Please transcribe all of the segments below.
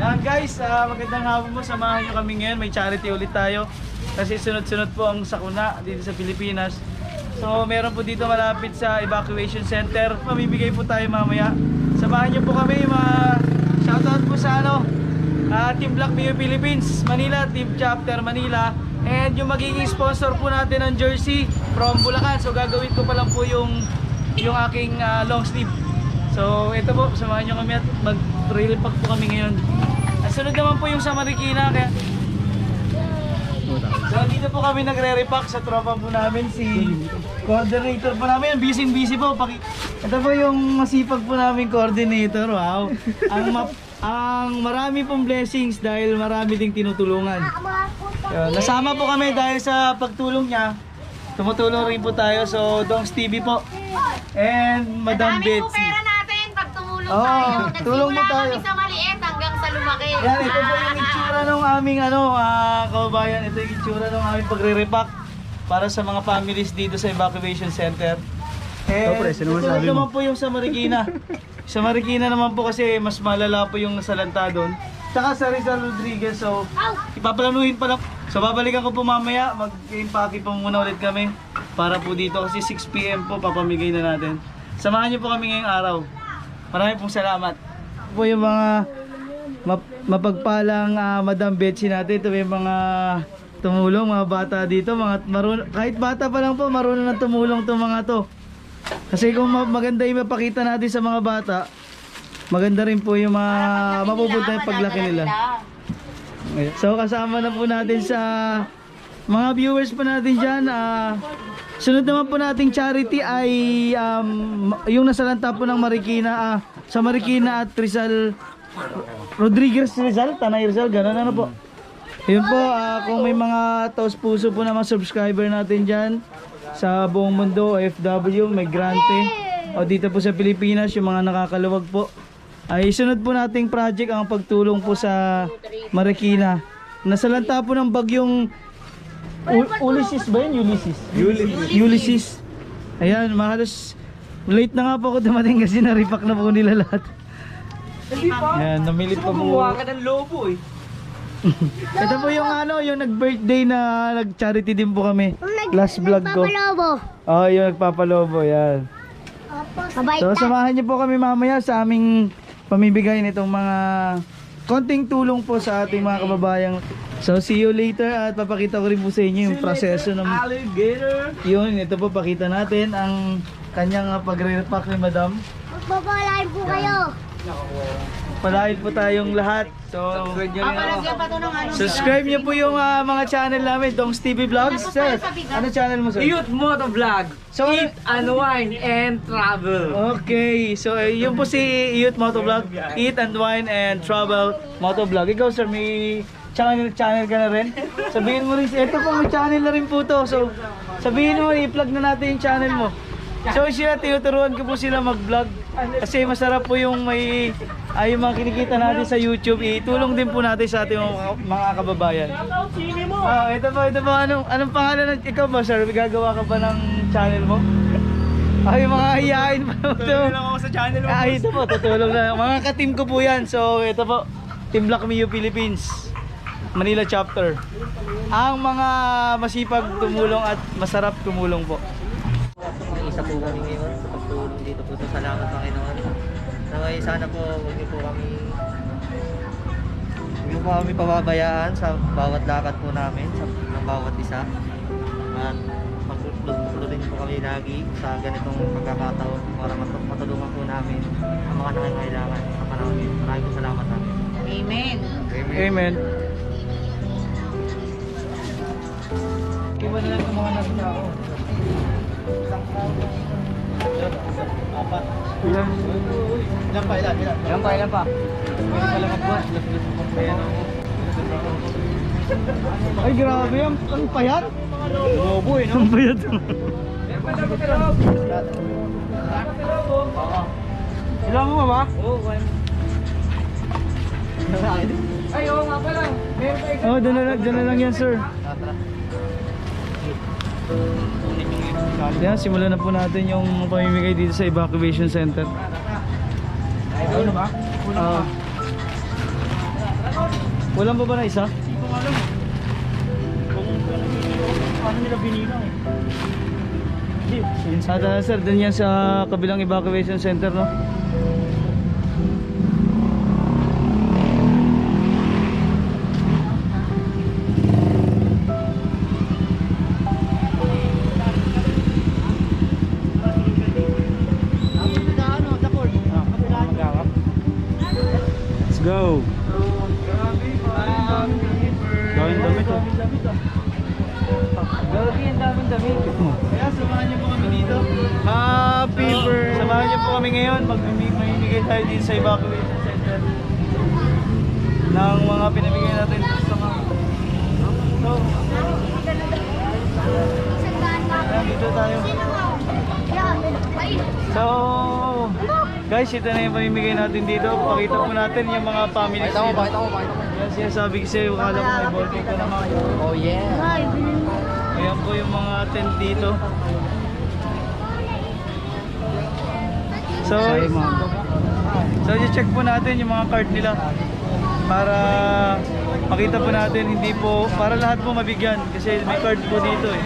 Guys, magandang hapon po. Samahan nyo kami ngayon. May charity ulit tayo. Kasi sunod-sunod po ang sakuna dito sa Pilipinas. So meron po dito malapit sa evacuation center. Mamibigay po tayo mamaya. Samahan nyo po kami. Shoutout po sa Team Black Mio Philippines Manila, Team Chapter Manila. And yung magiging sponsor po natin ng jersey from Bulacan. So gagawin ko pa lang po yung aking long sleeve. So ito po, samahan nyo kami at mag-trail pack po kami ngayon. At sunod naman po yung sa Marikina. Kaya so dito po kami nagre-repack sa tropa po namin, si coordinator po namin. Busy po. Ito po yung masipag po namin coordinator. Wow. Ang marami pong blessings dahil marami ding tinutulungan. Nasama po kami dahil sa pagtulong niya. Tumutulong rin po tayo. So Dongs TV po and Madam Betsy. Madami po pera natin pag tumulong Oo, tayo. tulong mo Nagsimula tayo. kami sa maliit hanggang sa lumaki. Yan, ito po yung itsura ng aming kababayan. Ito yung itsura ng aming pagre-repack para sa mga families dito sa evacuation center. Sunod naman po yung sa Marikina. Sa Marikina naman po kasi mas malala po yung nasalanta doon. Tsaka sa Rizal Rodriguez. So ipaplanuhin pa lang. So babalikan ko po mamaya. Mag-impake po muna ulit kami para po dito kasi 6 PM po papamigay na natin. Samahan niyo po kami ngayong araw. Maraming pong salamat. Po yung mga mapagpalang Madam Betsy natin. Ito yung mga tumulong, mga bata dito, kahit bata pa lang po marunong na tumulong itong mga to. Kasi kung maganda yung mapakita natin sa mga bata, maganda rin po yung mapupunta yung paglaki nila. So kasama na po natin sa mga viewers po natin dyan. Sunod naman po nating charity ay yung nasalanta po ng Marikina, sa Marikina at Rizal Rodriguez Rizal, Tanay Rizal, gano'n ano po. Yun po, kung may mga taos puso po na mga subscriber natin dyan sa buong mundo, OFW, migrante o dito po sa Pilipinas, yung mga nakakaluwag po, ay sunod po nating project ang pagtulong po sa Marikina. Nasalanta po ng bagyong Ulysses ba yun? Ulysses. Ayan, mahalos late na nga po ako dumating kasi na-repack na po nila lahat. Ayan, namilit pa po. Gumawa ka ng lobo eh. Ito po yung yung nag-birthday na nag-charity din po kami. Last vlog ko. Oh, yung nagpapalobo, yan. So samahan niyo po kami mamaya sa aming pamibigay nitong mga konting tulong po sa ating mga kababayang. So see you later at papakita ko rin po sa inyo yung proseso ng Alligator. yun, ito po pakita natin ang kanyang pagre-repack ni Madam. Magpapalain po kayo. Palain po tayong lahat. So Papalagyan pa to ng ano. subscribe niyo po yung mga channel namin, Dongs TV Vlogs. Sir, ano channel mo, sir? Youth Moto Vlog. So, Eat, unwind, and travel. okay, so yun po si Youth Motovlog, Eat and Wine and Travel Motovlog. Ikaw sir, may channel ka na rin? Sabihin mo rin, ito po may channel na rin po to. So sabihin mo, i-plug na natin yung channel mo. So sila, tinuturuan ko po sila mag-vlog. Kasi masarap po yung yung mga kinikita natin sa YouTube. Itulong din po natin sa ating mga kababayan. Ito po, anong pangalan ng ikaw ba sir? Gagawa ka ba ng channel mo? Ay, mga hiyain pa po. Tulong lang ako sa channel mo. Ito po, tutulong na. Mga ka-team ko po yan. So ito po, Team Black Mio Philippines Manila Chapter. Ang mga masipag tumulong at masarap tumulong po. Isa po kami ngayon sa pagtulong dito po sa salamat Panginoon. Sana po huwag niyo po kami pababayaan sa bawat lakad po namin ng bawat isa. At pagtulungin po kami lagi sa ganitong pagkakataon para matulungan po namin ang mga nangangailangan sa panahon dito. Maraming salamat namin. Amen. Amen. Iwan na lang yung mga nasa tao. Apat. Ilan pa. Pwede pala magbuhat. Ay grabe, ang payat. Lobo eh, no? Ang payat. Ilan mo ba? Oo, ay, oo nga pala. Oh, dyan na lang yan, sir. Yan, simulan na po natin yung pamimigay dito sa evacuation center. Ano ba? Walang ba na isa? Hindi ko alam. Paano nila binilang eh? Hindi. Sir, dun yan sa kabilang evacuation center, no? Let's go! Daming damit, oh. Gagi, ang daming damit. Kaya samahan niyo po kami dito. Happy birthday! Samahan niyo po kami ngayon. Mamimigay tayo dito sa evacuation center ng mga pinamigay natin sa mga... Ayan, dito tayo. So, guys, ito na yung pamimigay natin dito. Pakita po natin yung mga families dito. Yan sinasabi ko sa'yo, akala ko may birthday ka naman. Oh yeah. Ayan po yung mga tent dito. So, i-check po natin yung mga card nila para makita po natin, hindi po, para lahat po mabigyan kasi may card po dito eh.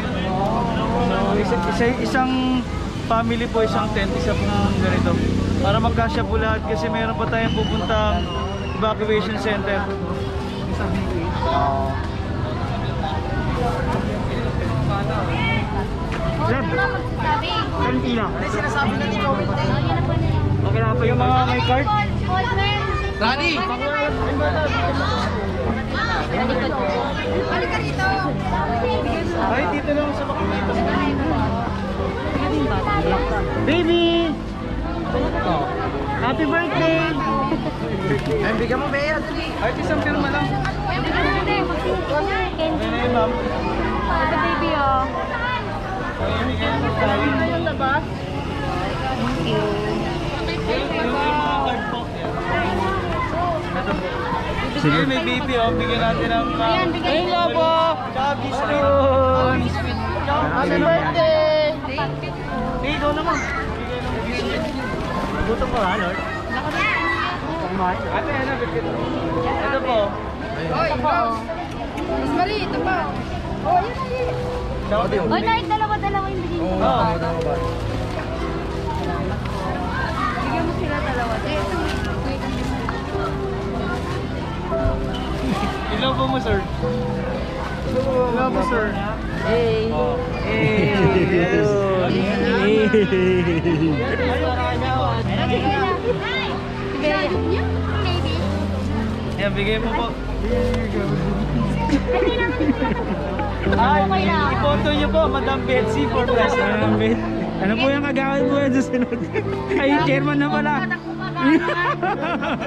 So, isang family po, isang tent, isa pong ganito. Para magkasya po lahat kasi mayroon pa tayong pupuntang evacuation center. Kanti lang. Okay na po yung mga may card. Rani! Ay, dito lang sa makikita. Baby! Happy birthday! Ay, bigyan mo Bea. Ay, isang pirma lang. Okay na yun, ma'am. Baby, oh. Yung labas. Yung mga card po. Ito po. Sige, may baby, oh. Bigyan natin ng... Ayan, bigyan Ayun nga po! Tsaka biscuit. Happy birthday! Hey, ikaw naman. Gutom ko ha, Lord? Ate, ano, biscuit? Ito po. Mas mali, ito pa. Oy, kahit dalawa-dalawa yung bigyan mo. Oo. Bigyan mo sila dalawa. Ilan po mo, sir? Ilan po, sir? Hey. Oh. Hey. Yan, bigay mo po. Ay, ipoto nyo po, Madam Betsy for president. Ano po yung kagawin mo yan sa sunod? Ay, chairman na pala.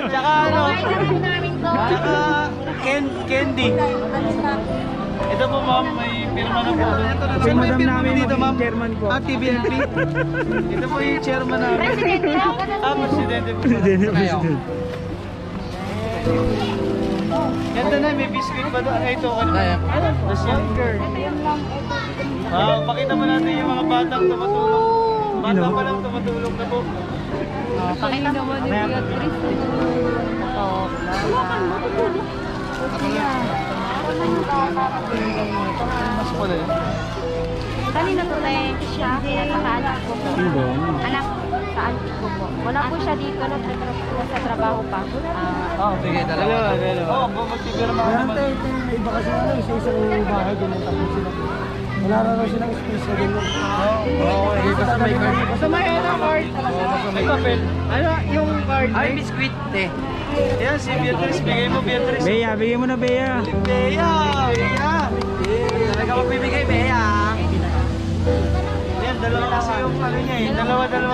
Tsaka ano, tsaka Candy. Ito po ma'am, may pirma na po. Ito Sino may madam pirma namin, dito ma'am? chairman po. Ah, TBNP. Ito po yung chairman namin. Presidente lang. Ah, presidente po. Ganda na, may biscuit pa doon. Ay, ito ka naman. The younger. Ah, pakita mo natin yung mga batang tumatulong. Bata pa lang tumatulong na po. Pakita mo ni Beatrice. Mas pala yun. Kanina to siya, pinapakaanak ko po. Anak sa auntie ko po. Wala po siya dito, nasa trabaho pa. Oh, sige, dalawa. Oo, magtipirma ka naman. Iba kasi ano, isa-isang bahay din ang tapos sila. Wala na raw silang space na ganyan. Oo, basta may card. Basta may card. May papel. Ano yung card? Ay, biskuit eh. Yan, si Beatrice. Bigay mo, Beatrice. Bea, bigyan mo na Bea. Bea! Bea! Talaga magbibigay, Bea. Yan, dalawa kasi yung ano niya eh. Dalawa yung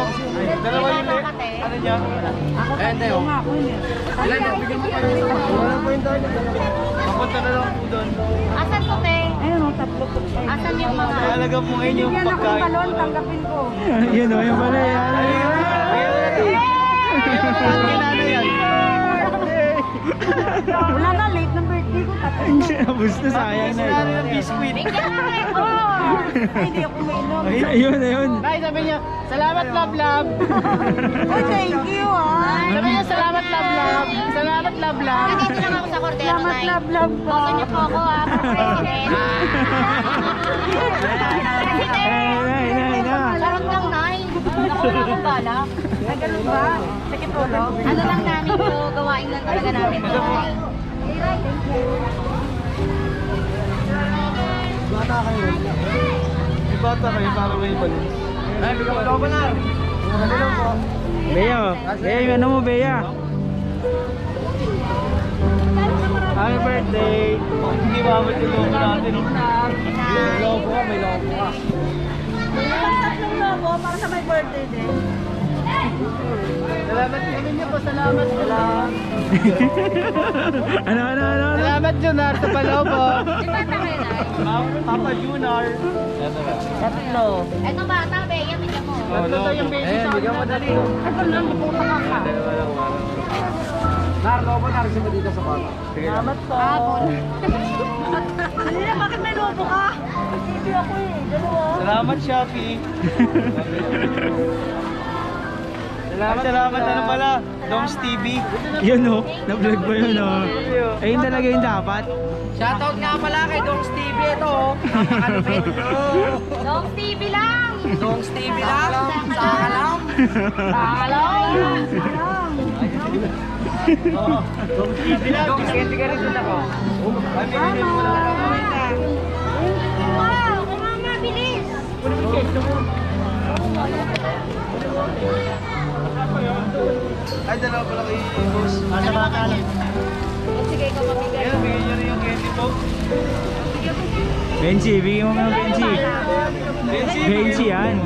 ano niya. Eh, Teo. Ilan yan? Papunta na lang po doon. Asan to, te? Ayun, tatlo po. Asan yung mga... Mahalaga po ngayon yung pagkain. tanggapin ko. Yun o, yung pala yan. Ang ginano yan. Wala na, late ng birthday ko. Abos na, sayang na. Sinari ng biskuit. Hindi ako mainom. Ayun, ayun. Ay, sabi niya, salamat love love. Oh, thank you, ah. Sabi niya, salamat love love. Salamat love love, love. Nandito lang ako sa Cordero, Nay. Salamat, love, love po. Boto niyo po ako, President. President! Charot lang, Nay. Ako na akong bala. Ganun ba? Sakit ulo? Ano lang namin po, gawain lang talaga namin to. Bata kayo. May bata kayo para may balance. Ay, bigyan mo daw ba na? Ano lang po? Bea, Bea, yung ano mo, Bea? Happy birthday! Hindi ba abot yung logo natin? May logo ka, may logo ka. Tatlong lobo para sa my birthday din. Salamat kami niyo po, salamat. Salamat. Ano? Salamat Junar sa palobo. Di bata kayo, Nay? Papa Junar. Tatlo. Eto bata, Bea, bigyan mo. Tatlo yung baby sa bigyan mo dali. Ito lang, pupunta ka ka. Nar, lobo na rin siya dito sa bata. Salamat po. Hindi, bakit may lobo ka? Hindi ako eh. Dalawa. Salamat, Shafi. Salamat ano pala, Doms TV. Yun o, na-vlog mo yun o. Ayun talaga yung dapat. Shoutout nga pala kay Dongs TV ito. Napakalupit. Dong TV lang. Dongs TV lang. Sakalam. Sakalam. Doms TV lang. Dongs candy ka rin ako. Ay, binigyan mo lang. Wow, mama, bilis. Ay, dalawa pala kay boss. Nasa baka lang. Sige, ikaw mabigay. Ayan, bigyan niyo rin yung candy po. Benji, bigyan mo ng Benji. Benji yan.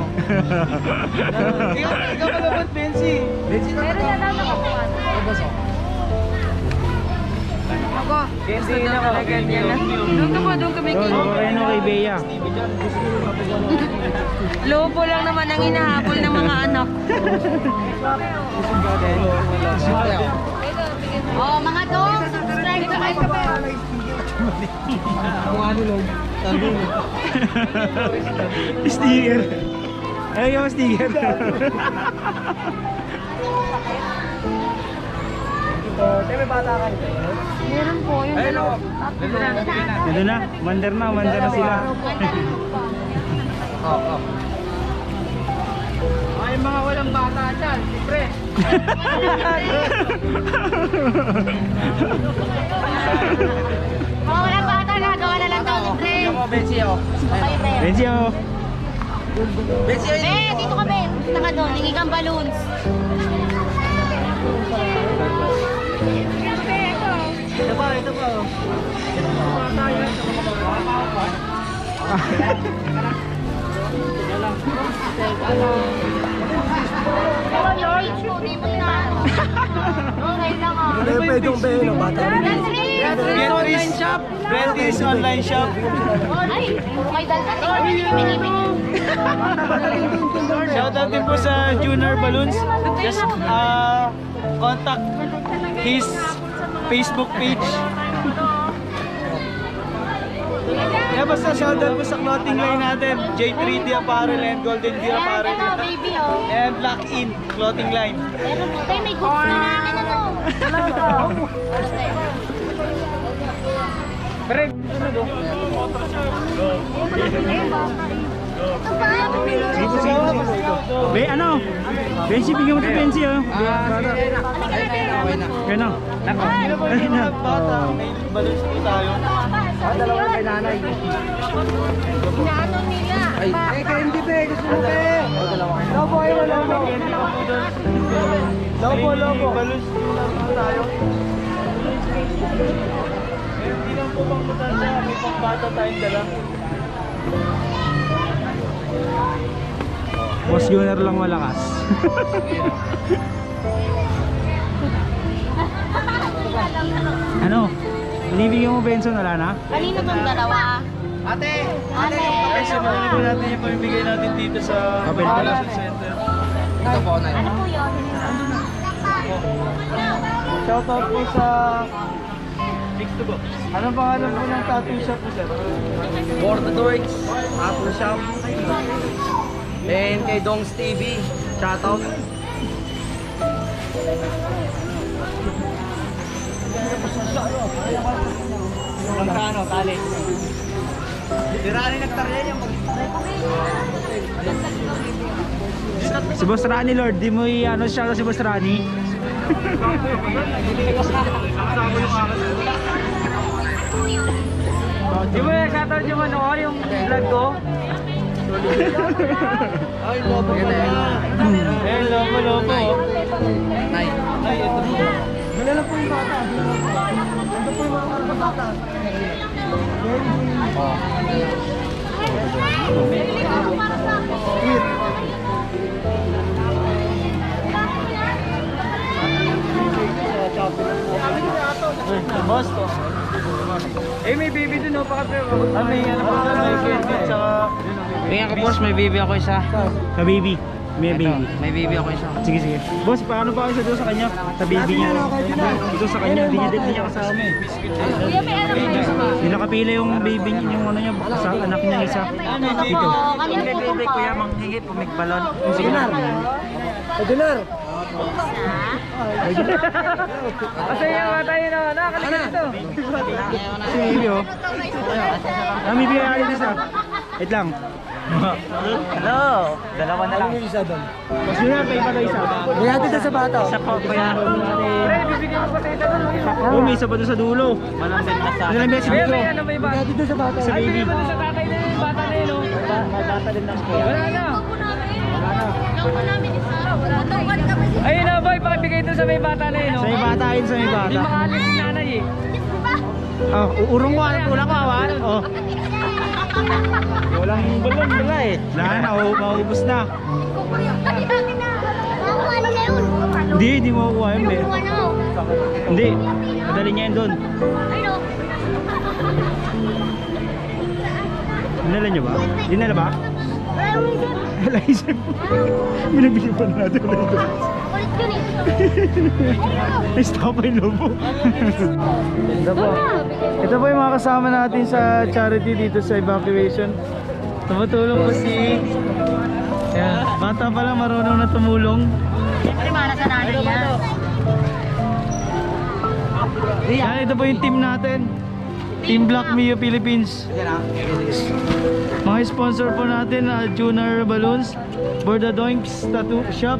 Ikaw pala ba't Benji? Meron na lang ako. Candy na pala ganyan na. Doon kami Doon kayo no kay Bea. Lobo lang naman ang hinahabol ng mga anak. Oh, mga dong, subscribe ka kayo. Sticker. Ay, yung sticker. Meron po, yung dalawa. Ito na, mandar na sila. Ay, mga walang bata dyan. Siyempre. Mga walang bata, gagawa na lang daw ni Pre. Bensi ako. Okay, Pre. Benji oh. Bensi ako. Dito ka, Ben. Punta ka doon, hingi kang balloons. Ito pa. Di mo na. Okay lang ah. Ano yung pwedeng bayan ng bata? Beatrice online shop. Ay, puro kayo daldan. Ikaw na nilipin-ipin. Shoutout din po sa Junior Balloons. Just contact his Facebook page. Yeah, basta shoutout po sa clothing line natin, J3D Apparel and Golden Deer Yan, Apparel. ano, baby oh. And Black In clothing line. Meron po. Tayo may goods na namin ano. Be, ano? Benji, bigyan mo ito Benji oh. Gano? Sino po yung mga bata? May balloons po tayo. Dalawa kay nanay. Inaano nila. Kaya hindi ba? Gusto mo kayo? Lobo ay wala mo. Lobo. Balloons po tayo. Hindi lang po pang matanda. May pang bata tayong dala. Boss Junior lang malakas. Ano? Binibigyan mo Benson, wala na? Kanino tong dalawa? Ate! Ate. Okay, so marami po natin yung pamibigay natin dito sa Open Convention Center. Ito po, Nay. Ano po yun? Shoutout po sa Fix to Box. Anong pangalan po ng tattoo shop po, sir? For the Dorks, Apple Shop. And kay Dongs TV, shoutout. Magkano, tali? Tirani nagtarya yan. Si Boss Rani, Lord, di mo i-ano siya si Boss Rani? Di mo yung shoutout yung ano, yung vlog ko? Ay, lobo pala. Eh, lobo. Ay, ito mo. Dala lang po yung bata. Ito po yung mga bata. Boss to. Eh, may baby dun, oh, pakapre. May ano pa, may candy, tsaka... Tingnan ko boss, may baby ako isa. Sa baby. May baby. May baby ako isa. Sige, sige. Boss, paano ba ako doon sa kanya? Sa baby niya. Dito sa kanya, hindi niya kasama eh. Kuya, may alam na Hindi nakapila yung baby niya, yung ano niya, sa anak niya isa. Dito. Kanina po po. Kuya, manghingi, pumigbalon. Sige na. Dinar. Kasi yung mga tayo na, nakalagay dito. Si baby oh. May bigay dito sa. Wait lang. Hello! Dalawa na lang. Ano yung isa doon? Mas yun na, kayo pa tayo isa. May hati doon sa bata. Isa po, kuya. Pre, bibigyan mo pa sa isa doon. Oo, may isa pa doon sa dulo. Malambit na sa Ano lang message dito? May hati doon sa bata. Sa baby. Wala na. Nakuha namin isa. Nakuha kami isa. Ayun na boy, pakibigay doon sa may bata na yun. Sa may bata yun, sa may bata. Hindi makaalis si nanay eh. Oh, urong ko, kulang ko awan. Oh. Walang balon pala eh. Maubos na. Nakuha na yun. Hindi mo kukuha yun, be. Nakuha na. Hindi, madali niya yun doon. Ayun. Dinala niyo ba? Dinala ba? Wala mo yun. Laisip. Binabili pa natin. Ulit yun eh. Ay, stop ay lobo. Ito po yung mga kasama natin sa charity dito sa evacuation. Tumutulong po si... Ayan, bata pa lang marunong na tumulong. Siyempre, mana sa nanay yan. Yan, ito po yung team natin. Team Black Mio Philippines. Mga sponsor po natin, Junar Balloons, Borda Doinks Tattoo Shop,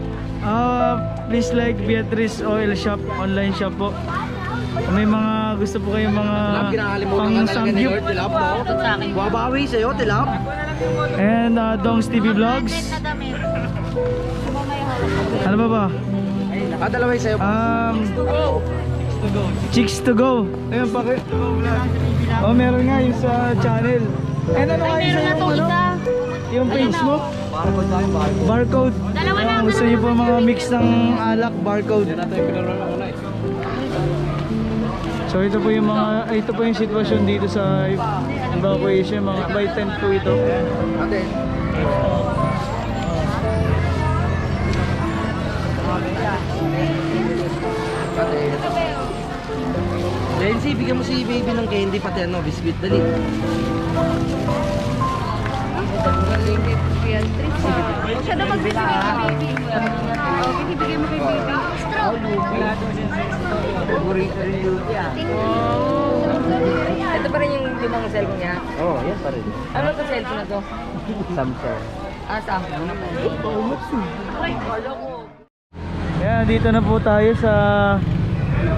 please like Beatrice Oil Shop, online shop po. Kung may mga gusto po kayong mga pang samgyup, Babawi sa'yo, tilap. and Dongs TV Vlogs. Ano ba? Dalaway sa'yo. Chicks to go. Ayun, bakit? Oh, meron nga yung sa channel. And ano nga yung Meron na itong isa. yung page mo? Barcode. Dalawa na, Ayun, gusto niyo po mga mix ng alak, barcode. So ito po yung sitwasyon dito sa evacuation, mga by tent po ito. Lenzy, bigyan mo si baby ng candy pati ano, biscuit, dali. Siya daw magbibigay kay baby. Binibigay mo kay baby. Straw. Ito pa rin yung limang cellphone niya? Oo, yan pa rin. Ano itong cellphone na to? Samsung. Samsung. Kaya dito na po tayo sa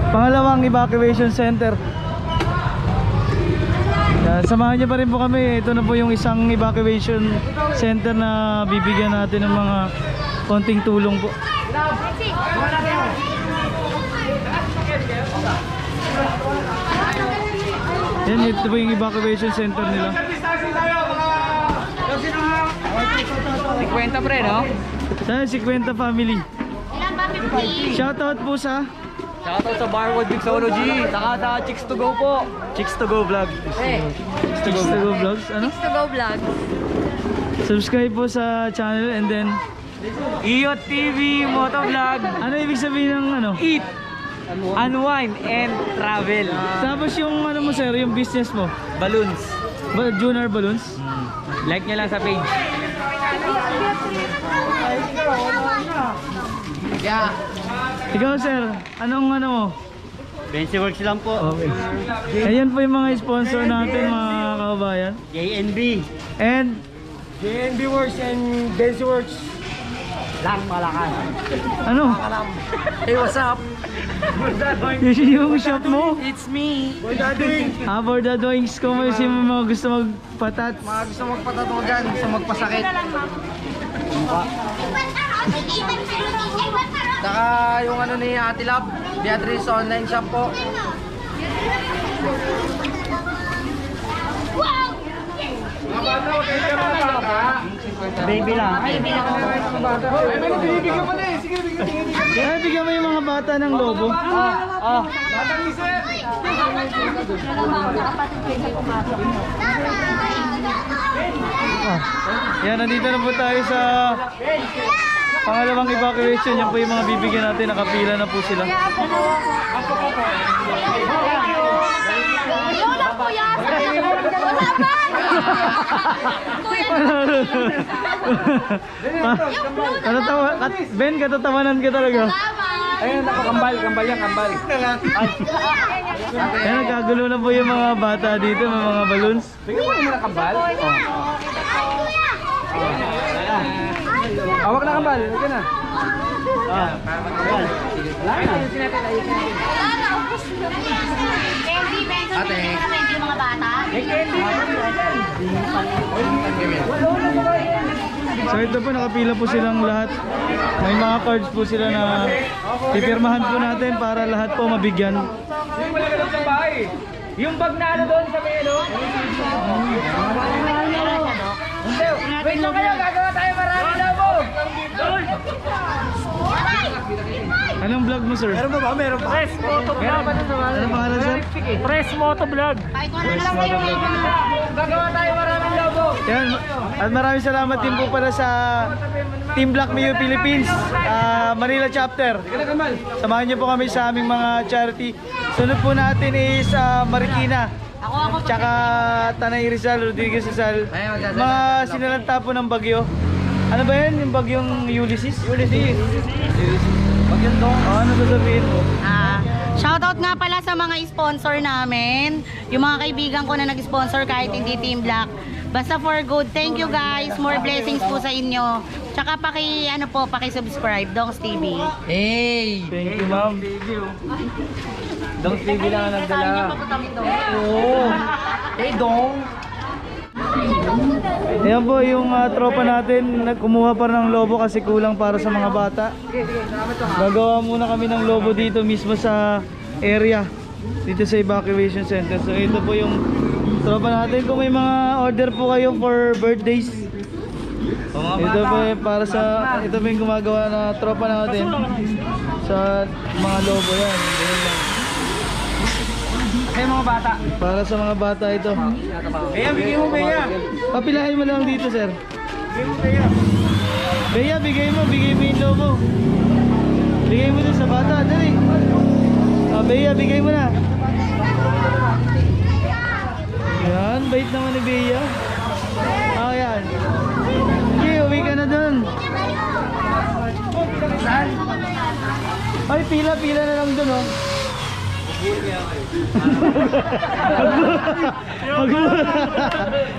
pangalawang evacuation center. Yan, samahan niyo pa rin po kami. Ito na po yung isang evacuation center na bibigyan natin ng mga konting tulong po. Yan, ito po yung evacuation center nila. 50 pre, no? Yan, 50 family. Ilan ba 50? Shoutout po sa Shoutout sa Barwood Mixology. Saka sa Chicks to Go po. Chicks to Go Vlog. Chicks to Go Vlogs. Ano? To go vlog. Subscribe po sa channel and then Iyot TV Motovlog. ano ibig sabihin ng ano? Eat, unwind, and travel. Tapos yung ano mo sir, yung business mo? Balloons. Junar Balloons? Like nyo lang sa page. Ikaw sir, anong ano mo? Bensi Works lang po. Okay. Ayan po yung mga sponsor natin mga kababayan. JNB. And JNB Works and Benzi Works. Lang Malacan. ano? Hey, what's up? Yung shop mo? It's me. Boy Daddy. For the doings ko mo yung mga gusto magpatat. Mga gusto magpatato dyan, gusto magpasakit. Saka yung ano ni Ate Lab, Beatrice online shop po. Baby lang. Kaya bigyan mo yung mga bata ng lobo. Yan, nandito na po tayo sa pangalawang evacuation. Yan po yung mga bibigyan natin. Nakapila na po sila. Lola po yan! Ben, katatawanan ka talaga. Ayun, kambal yan, kambal. Yan, nagkagulo na po yung mga bata dito. May mga balloons. Bigyan mo naman ng kambal. Hawak na kambal, okay na. Candy, Benson, hindi na candy yung mga bata. So ito po, nakapila po silang lahat. May mga cards po sila na pipirmahan po natin para lahat po mabigyan. Yung malaga doon sa bahay. Yung bag na ano doon sa may ano? Hindi, wait lang kayo, gagawa tayo marami na po. Anong vlog mo, sir? Meron ba? Meron pa? Press Moto Vlog. Ano pangalan, sir? Press Moto Vlog. Kahit wala na lang kayo Gagawa tayo maraming logo. Yan. At maraming salamat din po pala sa Team Black Mayo Philippines Manila Chapter. Samahan niyo po kami sa aming mga charity. Sunod po natin is Marikina. Ako. Tsaka Tanay Rizal, Rodriguez Rizal. Mga sinalanta po ng bagyo. Ano ba yan? Yung bagyong Ulysses? Ulysses. Bagyong dong. Ano sasabihin mo? Shoutout nga pala sa mga sponsor namin. Yung mga kaibigan ko na nag-sponsor kahit hindi Team Black. Basta for good. Thank you guys. More blessings po sa inyo. Tsaka paki-subscribe Dongs TV. Hey! Thank you, ma'am. Dong TV lang ang nagdala. Oo. Hey, Dong. Ayan po yung tropa natin. Kumuha pa ng lobo kasi kulang para sa mga bata. Gagawa muna kami ng lobo dito mismo sa area. Dito sa evacuation center. So ito po yung tropa natin. Kung may mga order po kayo for birthdays, ito po para sa ito po yung gumagawa na tropa natin sa mga lobo yan. Ganyan lang. Kaya mga bata. Para sa mga bata ito. Kaya bigyan mo Bea. Papilahin mo lang dito, sir. Bigyan mo Bea. Bea, bigay mo yung lobo. Bigay mo dun sa bata, dali. Bea, bigay mo na. Yan, bait naman ni Bea. Yan. Okay, uwi ka na dun. Saan? Ay, pila na lang dun, oh.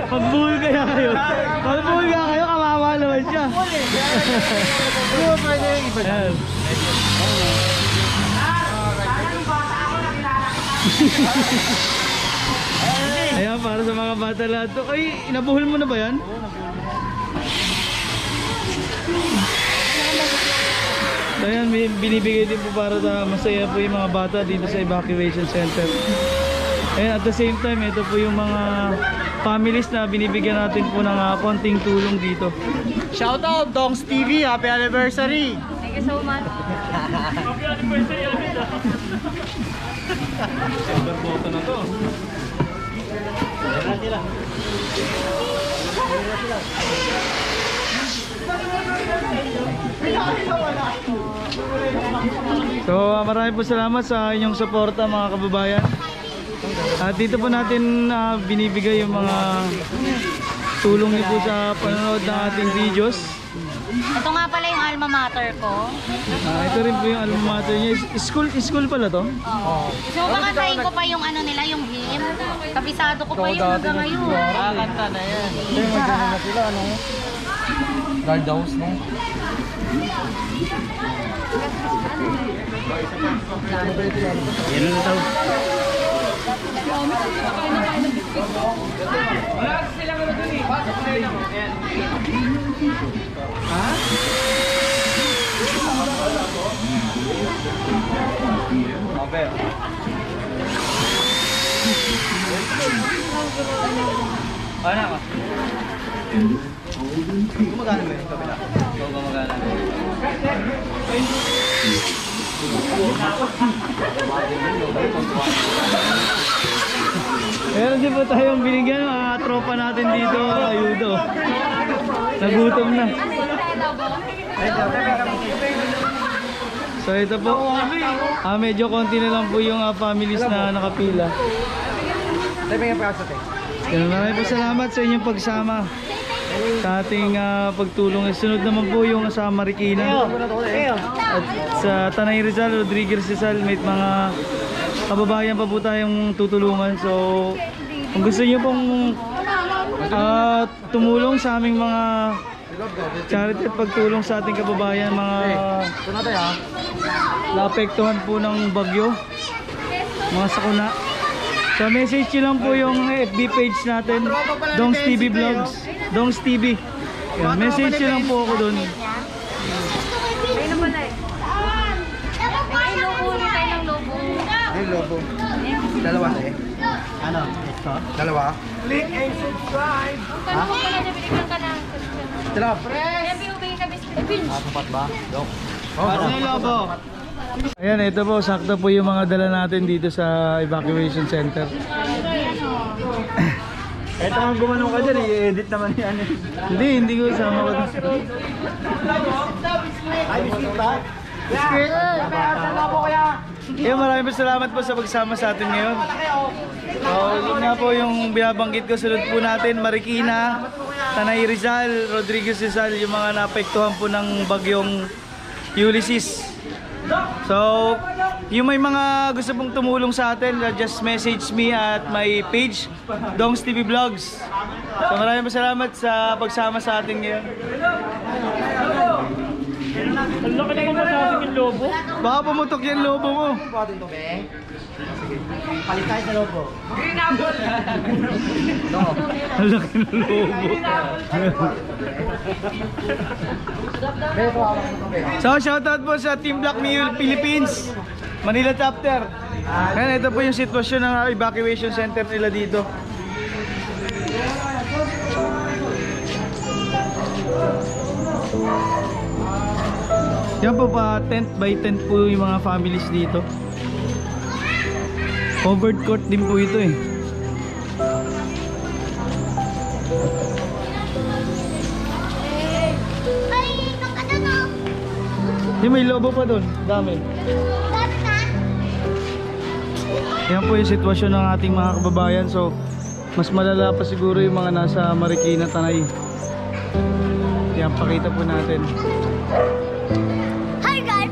Magbuhol kaya kayo. Magbuhol kaya kayo, kawawa naman siya. Ayan. Ayan, para sa mga bata lahat to. Ay, inabuhol mo na ba yan? So ayan, binibigay din po para sa masaya po yung mga bata dito sa evacuation center. And at the same time, ito po yung mga families na binibigyan natin po ng konting tulong dito. Shoutout, Dongs TV. Happy anniversary. Thank you so much. So marami po salamat sa inyong suporta mga kababayan. At dito po natin binibigay yung mga tulong niyo po sa panonood ng ating videos. Ito nga pala yung alma mater ko. Ito rin po yung alma mater niya. School pala to? Oo. So, kakantahin ko pa yung ano nila, yung hymn. Kabisado ko pa yun hanggang ngayon. Kakanta na yan. Hindi, mag-gano na sila, ano? Guard house, no? Yan na daw. Ano ka? Gumagana ba yung kabila? Oo, gumagana. Meron din po tayong binigyan ng mga tropa natin dito, ayudo. Nagutom na. So ito po, medyo konti na lang po yung families na nakapila. Kaya maraming po salamat sa inyong pagsama sa ating pagtulong. Sunod naman po yung sa Marikina at sa Tanay Rizal, Rodriguez Rizal, may mga kababayan pa po tayong tutulungan. So kung gusto niyo pong tumulong sa aming mga charity at pagtulong sa ating kababayan, mga naapektuhan po ng bagyo, mga sakuna, so message nyo lang po yung FB page natin, Dongs TV Vlogs, Dongs TV. Yan, message nyo lang po ako dun. Ay, lobo. Dalawa na eh. Ano? Ito? Dalawa? Click and subscribe! Ha? Dalawa. Apat ba? Dok. Ano yung lobo? Ayan, ito po, sakto po yung mga dala natin dito sa evacuation center. Eto ang gumanong ka dyan, i-edit naman yan. Hindi ko sama ko. Ay, biscuit ba? Biscuit! Maraming salamat po sa pagsama sa atin ngayon. So, yun nga po yung binabanggit ko. Sunod po natin, Marikina, Tanay Rizal, Rodriguez Rizal, yung mga naapektuhan po ng bagyong Ulysses. So, yung may mga gusto pong tumulong sa atin, just message me at my page, Dongs TV Vlogs. So, maraming salamat sa pagsama sa atin ngayon. Ang laki naman masasing yung lobo. Baka pumutok yung lobo mo. Palit tayo sa lobo. Ang laki ng lobo. So, shoutout po sa Team Black Mule Philippines, Manila Chapter. Ayan, ito po yung sitwasyon ng evacuation center nila dito. Yan po pa, tent by tent po yung mga families dito. Covered court din po ito eh. Yung may lobo pa doon, dami. Yan po yung sitwasyon ng ating mga kababayan. So, mas malala pa siguro yung mga nasa Marikina, Tanay. Yan, pakita po natin. Hi guys!